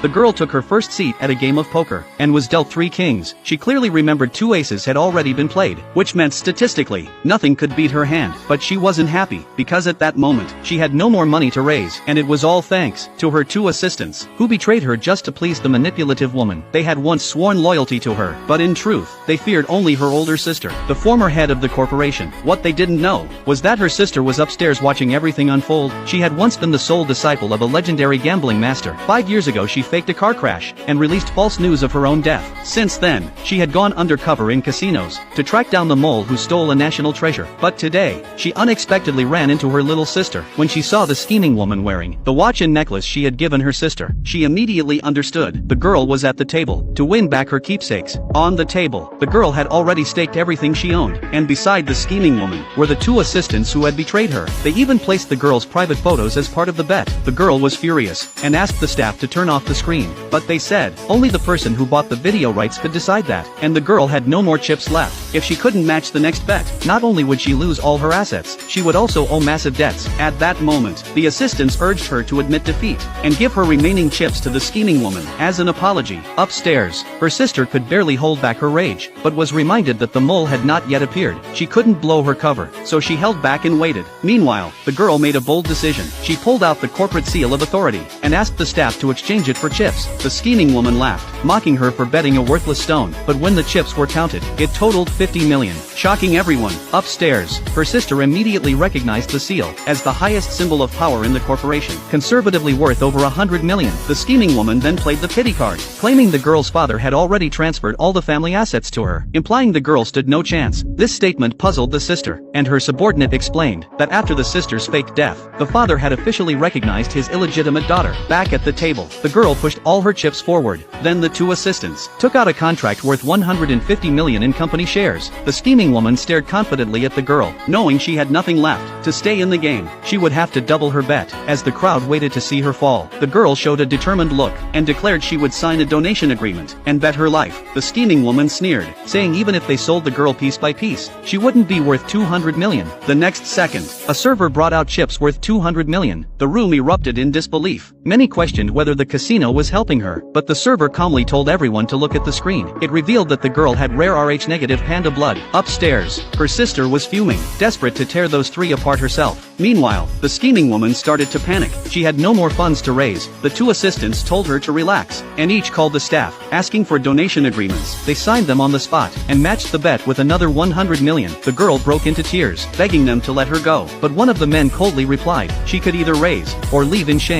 the girl took her first seat at a game of poker, and was dealt 3 kings. She clearly remembered 2 aces had already been played, which meant statistically, nothing could beat her hand. But she wasn't happy, because at that moment, she had no more money to raise, and it was all thanks to her 2 assistants, who betrayed her just to please the manipulative woman. They had once sworn loyalty to her, but in truth, they feared only her older sister, the former head of the corporation. What they didn't know was that her sister was upstairs watching everything unfold. She had once been the sole disciple of a legendary gambling master. 5 years ago she faked a car crash and released false news of her own death. Since then, she had gone undercover in casinos to track down the mole who stole a national treasure. But today, she unexpectedly ran into her little sister. When she saw the scheming woman wearing the watch and necklace she had given her sister, she immediately understood. The girl was at the table to win back her keepsakes. On the table, the girl had already staked everything she owned, and beside the scheming woman were the 2 assistants who had betrayed her. They even placed the girl's private photos as part of the bet. The girl was furious and asked the staff to turn off the screen, but they said only the person who bought the video rights could decide that, and the girl had no more chips left. If she couldn't match the next bet, not only would she lose all her assets, she would also owe massive debts. At that moment, the assistants urged her to admit defeat and give her remaining chips to the scheming woman as an apology. Upstairs, her sister could barely hold back her rage, but was reminded that the mole had not yet appeared. She couldn't blow her cover, so she held back and waited. Meanwhile, the girl made a bold decision. She pulled out the corporate seal of authority and asked the staff to exchange it for chips. The scheming woman laughed, mocking her for betting a worthless stone, but when the chips were counted, it totaled 50 million. Shocking everyone. Upstairs, her sister immediately recognized the seal as the highest symbol of power in the corporation, conservatively worth over 100 million. The scheming woman then played the pity card, claiming the girl's father had already transferred all the family assets to her, implying the girl stood no chance. This statement puzzled the sister, and her subordinate explained that after the sister's fake death, the father had officially recognized his illegitimate daughter. Back at the table, the girl pushed all her chips forward. Then the 2 assistants took out a contract worth 150 million in company shares. The scheming woman stared confidently at the girl, knowing she had nothing left. To stay in the game, she would have to double her bet. As the crowd waited to see her fall, the girl showed a determined look and declared she would sign a donation agreement and bet her life. The scheming woman sneered, saying even if they sold the girl piece by piece, she wouldn't be worth 200 million. The next second, a server brought out chips worth 200 million. The room erupted in disbelief. Many questioned whether the casino was helping her, but the server calmly told everyone to look at the screen. It revealed that the girl had rare Rh-negative panda blood. Upstairs, her sister was fuming, desperate to tear those 3 apart herself. Meanwhile, the scheming woman started to panic. She had no more funds to raise. The 2 assistants told her to relax, and each called the staff, asking for donation agreements. They signed them on the spot, and matched the bet with another 100 million. The girl broke into tears, begging them to let her go. But one of the men coldly replied, she could either raise, or leave in shame.